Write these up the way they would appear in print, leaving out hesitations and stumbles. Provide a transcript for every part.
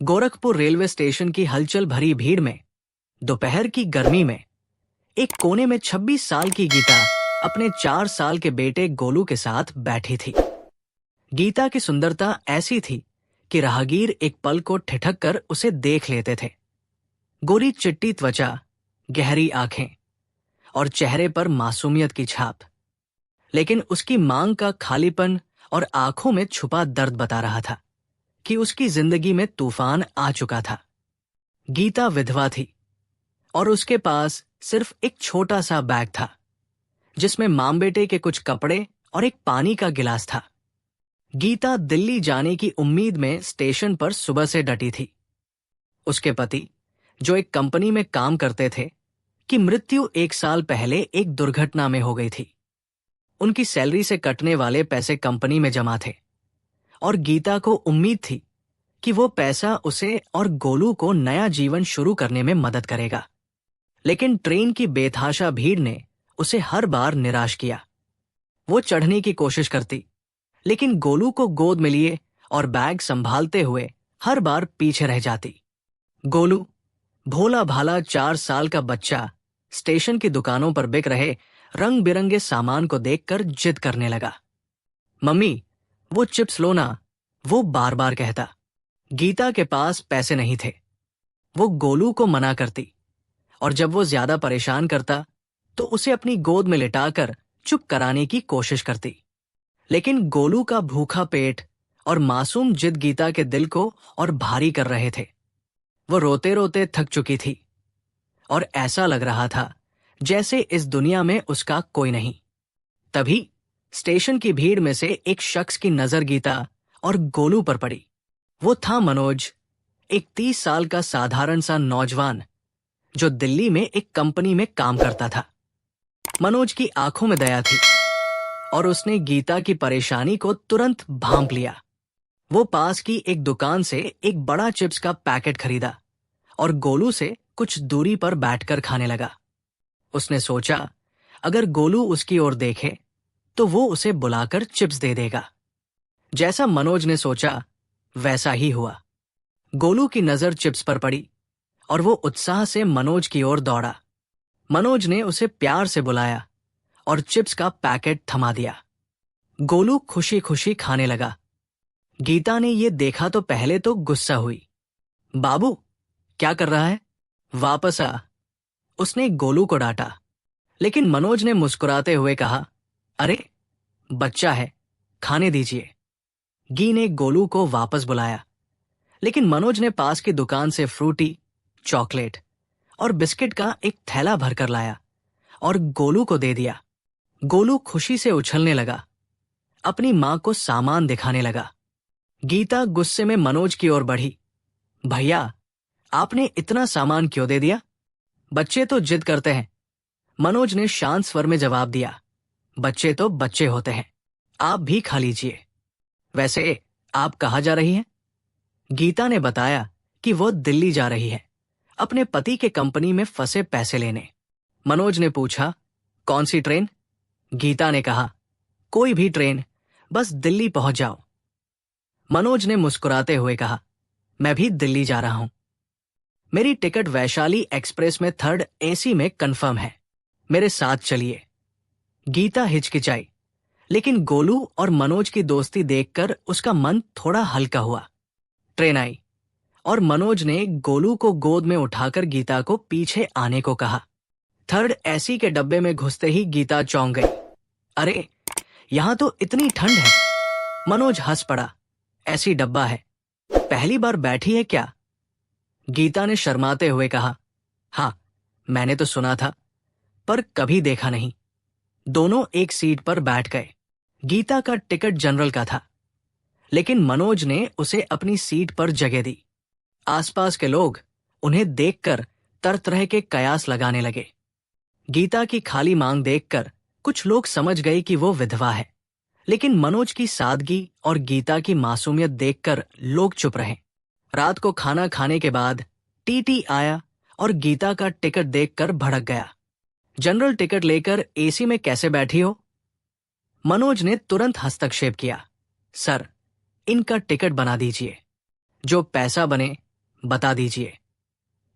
Gorakhpur railway station की हलचल भरी भीड़ में दोपहर की गर्मी में एक कोने में 26 साल की गीता अपने 4 साल के बेटे गोलू के साथ बैठी थी। गीता की सुंदरता ऐसी थी कि राहगीर एक पल को ठिठक कर उसे देख लेते थे। गोरी चिट्टी त्वचा, गहरी आंखें और चेहरे पर मासूमियत की छाप, लेकिन उसकी मांग का खालीपन और आंखों में छुपा दर्द बता रहा था कि उसकी जिंदगी में तूफान आ चुका था। गीता विधवा थी और उसके पास सिर्फ एक छोटा सा बैग था जिसमें मां बेटे के कुछ कपड़े और एक पानी का गिलास था। गीता दिल्ली जाने की उम्मीद में स्टेशन पर सुबह से डटी थी। उसके पति, जो एक कंपनी में काम करते थे, की मृत्यु 1 साल पहले एक दुर्घटना में हो गई थी। उनकी सैलरी से कटने वाले पैसे कंपनी में जमा थे और गीता को उम्मीद थी कि वो पैसा उसे और गोलू को नया जीवन शुरू करने में मदद करेगा। लेकिन ट्रेन की बेतहाशा भीड़ ने उसे हर बार निराश किया। वो चढ़ने की कोशिश करती, लेकिन गोलू को गोद में लिए और बैग संभालते हुए हर बार पीछे रह जाती। गोलू, भोला भाला 4 साल का बच्चा, स्टेशन की दुकानों पर बिक रहे रंग बिरंगे सामान को देखकर जिद करने लगा। मम्मी, वो चिप्स लो ना, वो बार बार कहता। गीता के पास पैसे नहीं थे। वो गोलू को मना करती और जब वो ज्यादा परेशान करता तो उसे अपनी गोद में लिटाकर चुप कराने की कोशिश करती। लेकिन गोलू का भूखा पेट और मासूम जिद गीता के दिल को और भारी कर रहे थे। वो रोते रोते थक चुकी थी और ऐसा लग रहा था जैसे इस दुनिया में उसका कोई नहीं। तभी स्टेशन की भीड़ में से एक शख्स की नजर गीता और गोलू पर पड़ी। वो था मनोज, एक 30 साल का साधारण सा नौजवान जो दिल्ली में एक कंपनी में काम करता था। मनोज की आंखों में दया थी और उसने गीता की परेशानी को तुरंत भांप लिया। वो पास की एक दुकान से एक बड़ा चिप्स का पैकेट खरीदा और गोलू से कुछ दूरी पर बैठकर खाने लगा। उसने सोचा, अगर गोलू उसकी ओर देखे तो वो उसे बुलाकर चिप्स दे देगा। जैसा मनोज ने सोचा वैसा ही हुआ। गोलू की नजर चिप्स पर पड़ी और वो उत्साह से मनोज की ओर दौड़ा। मनोज ने उसे प्यार से बुलाया और चिप्स का पैकेट थमा दिया। गोलू खुशी खुशी खाने लगा। गीता ने ये देखा तो पहले तो गुस्सा हुई। बाबू, क्या कर रहा है? वापस आ, उसने गोलू को डांटा। लेकिन मनोज ने मुस्कुराते हुए कहा, अरे बच्चा है, खाने दीजिए। गी ने गोलू को वापस बुलाया, लेकिन मनोज ने पास की दुकान से फ्रूटी, चॉकलेट और बिस्किट का एक थैला भरकर लाया और गोलू को दे दिया। गोलू खुशी से उछलने लगा, अपनी मां को सामान दिखाने लगा। गीता गुस्से में मनोज की ओर बढ़ी। भैया, आपने इतना सामान क्यों दे दिया? बच्चे तो जिद करते हैं। मनोज ने शांत स्वर में जवाब दिया, बच्चे तो बच्चे होते हैं, आप भी खा लीजिए। वैसे आप कहाँ जा रही हैं? गीता ने बताया कि वो दिल्ली जा रही है, अपने पति के कंपनी में फंसे पैसे लेने। मनोज ने पूछा, कौन सी ट्रेन? गीता ने कहा, कोई भी ट्रेन, बस दिल्ली पहुंच जाओ। मनोज ने मुस्कुराते हुए कहा, मैं भी दिल्ली जा रहा हूं। मेरी टिकट वैशाली एक्सप्रेस में 3rd AC में कंफर्म है, मेरे साथ चलिए। गीता हिचकिचाई, लेकिन गोलू और मनोज की दोस्ती देखकर उसका मन थोड़ा हल्का हुआ। ट्रेन आई और मनोज ने गोलू को गोद में उठाकर गीता को पीछे आने को कहा। 3rd AC के डब्बे में घुसते ही गीता चौंक गई। अरे, यहां तो इतनी ठंड है। मनोज हंस पड़ा, ऐसी डब्बा है, पहली बार बैठी है क्या? गीता ने शर्माते हुए कहा, हाँ, मैंने तो सुना था, पर कभी देखा नहीं। दोनों एक सीट पर बैठ गए। गीता का टिकट जनरल का था, लेकिन मनोज ने उसे अपनी सीट पर जगह दी। आसपास के लोग उन्हें देखकर तरह तरह के कयास लगाने लगे। गीता की खाली मांग देखकर कुछ लोग समझ गए कि वो विधवा है, लेकिन मनोज की सादगी और गीता की मासूमियत देखकर लोग चुप रहे। रात को खाना खाने के बाद टीटी आया और गीता का टिकट देखकर भड़क गया। जनरल टिकट लेकर AC में कैसे बैठी हो? मनोज ने तुरंत हस्तक्षेप किया, सर, इनका टिकट बना दीजिए, जो पैसा बने बता दीजिए।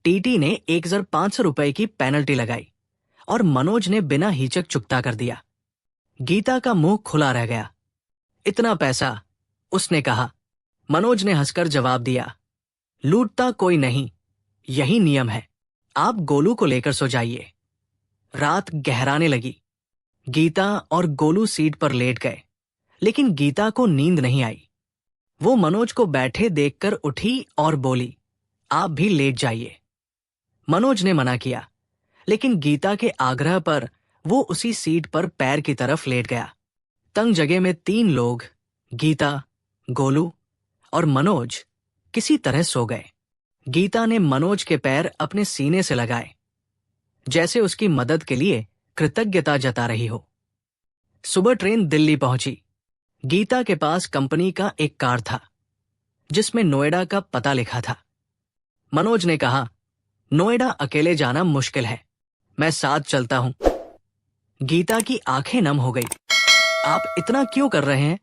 टीटी ने 1500 रुपए की पेनल्टी लगाई और मनोज ने बिना हिचक चुकता कर दिया। गीता का मुंह खुला रह गया। इतना पैसा? उसने कहा। मनोज ने हंसकर जवाब दिया, लूटता कोई नहीं, यही नियम है। आप गोलू को लेकर सो जाइए। रात गहराने लगी। गीता और गोलू सीट पर लेट गए, लेकिन गीता को नींद नहीं आई। वो मनोज को बैठे देखकर उठी और बोली, आप भी लेट जाइए। मनोज ने मना किया, लेकिन गीता के आग्रह पर वो उसी सीट पर पैर की तरफ लेट गया। तंग जगह में 3 लोग, गीता, गोलू और मनोज, किसी तरह सो गए। गीता ने मनोज के पैर अपने सीने से लगाए, जैसे उसकी मदद के लिए कृतज्ञता जता रही हो। सुबह ट्रेन दिल्ली पहुंची। गीता के पास कंपनी का एक कार्ड था, जिसमें नोएडा का पता लिखा था। मनोज ने कहा, नोएडा अकेले जाना मुश्किल है, मैं साथ चलता हूं। गीता की आंखें नम हो गई। आप इतना क्यों कर रहे हैं?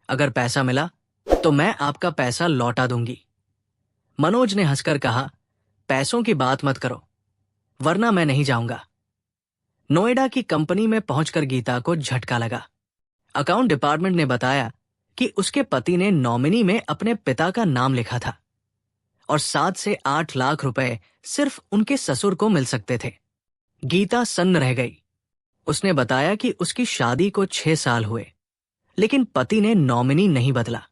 अगर पैसा मिला तो मैं आपका पैसा लौटा दूंगी। मनोज ने हंसकर कहा, पैसों की बात मत करो, वरना मैं नहीं जाऊंगा। नोएडा की कंपनी में पहुंचकर गीता को झटका लगा। अकाउंट डिपार्टमेंट ने बताया कि उसके पति ने नॉमिनी में अपने पिता का नाम लिखा था और 7 से 8 लाख रुपए सिर्फ उनके ससुर को मिल सकते थे। गीता सन्न रह गई। उसने बताया कि उसकी शादी को 6 साल हुए, लेकिन पति ने नॉमिनी नहीं बदला।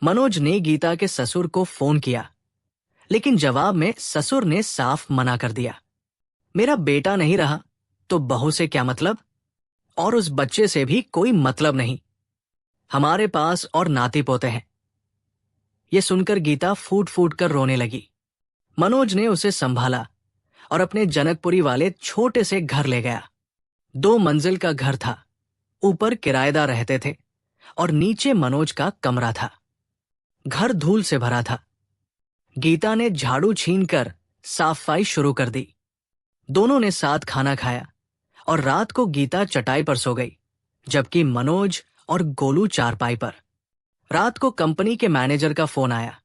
मनोज ने गीता के ससुर को फोन किया, लेकिन जवाब में ससुर ने साफ मना कर दिया। मेरा बेटा नहीं रहा तो बहू से क्या मतलब? और उस बच्चे से भी कोई मतलब नहीं। हमारे पास और नाती पोते हैं। यह सुनकर गीता फूट फूट कर रोने लगी। मनोज ने उसे संभाला और अपने जनकपुरी वाले छोटे से घर ले गया। 2 मंजिल का घर था। ऊपर किराएदार रहते थे और नीचे मनोज का कमरा था। घर धूल से भरा था। गीता ने झाड़ू छीनकर साफाई शुरू कर दी। दोनों ने साथ खाना खाया और रात को गीता चटाई पर सो गई, जबकि मनोज और गोलू चारपाई पर। रात को कंपनी के मैनेजर का फोन आया,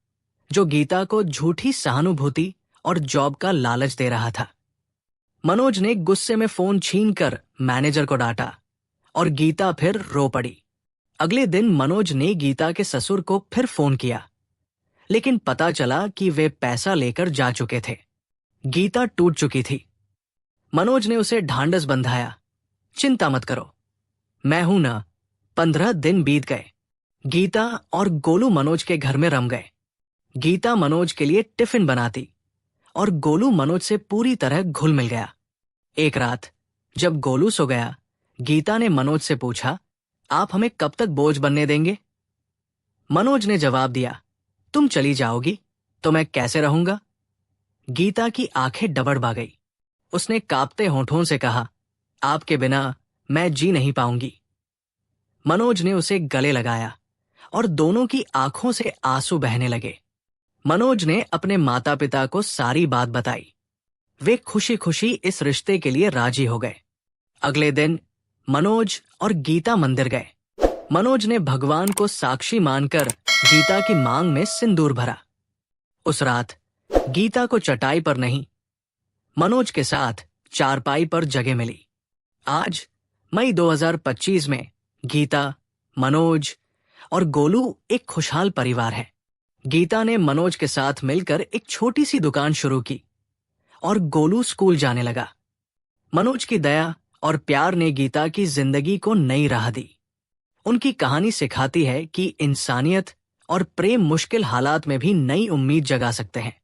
जो गीता को झूठी सहानुभूति और जॉब का लालच दे रहा था। मनोज ने गुस्से में फोन छीनकर मैनेजर को डांटा और गीता फिर रो पड़ी। अगले दिन मनोज ने गीता के ससुर को फिर फोन किया, लेकिन पता चला कि वे पैसा लेकर जा चुके थे। गीता टूट चुकी थी। मनोज ने उसे ढांढस बंधाया, चिंता मत करो, मैं हूं ना। 15 दिन बीत गए। गीता और गोलू मनोज के घर में रम गए। गीता मनोज के लिए टिफिन बनाती और गोलू मनोज से पूरी तरह घुल मिल गया। एक रात जब गोलू सो गया, गीता ने मनोज से पूछा, आप हमें कब तक बोझ बनने देंगे? मनोज ने जवाब दिया, तुम चली जाओगी तो मैं कैसे रहूंगा? गीता की आंखें डबडबा गई। उसने कांपते होठों से कहा, आपके बिना मैं जी नहीं पाऊंगी। मनोज ने उसे गले लगाया और दोनों की आंखों से आंसू बहने लगे। मनोज ने अपने माता पिता को सारी बात बताई। वे खुशी खुशी इस रिश्ते के लिए राजी हो गए। अगले दिन मनोज और गीता मंदिर गए। मनोज ने भगवान को साक्षी मानकर गीता की मांग में सिंदूर भरा। उस रात गीता को चटाई पर नहीं, मनोज के साथ चारपाई पर जगह मिली। आज मई 2025 में गीता, मनोज और गोलू एक खुशहाल परिवार है। गीता ने मनोज के साथ मिलकर एक छोटी सी दुकान शुरू की और गोलू स्कूल जाने लगा। मनोज की दया और प्यार ने गीता की जिंदगी को नई राह दी। उनकी कहानी सिखाती है कि इंसानियत और प्रेम मुश्किल हालात में भी नई उम्मीद जगा सकते हैं।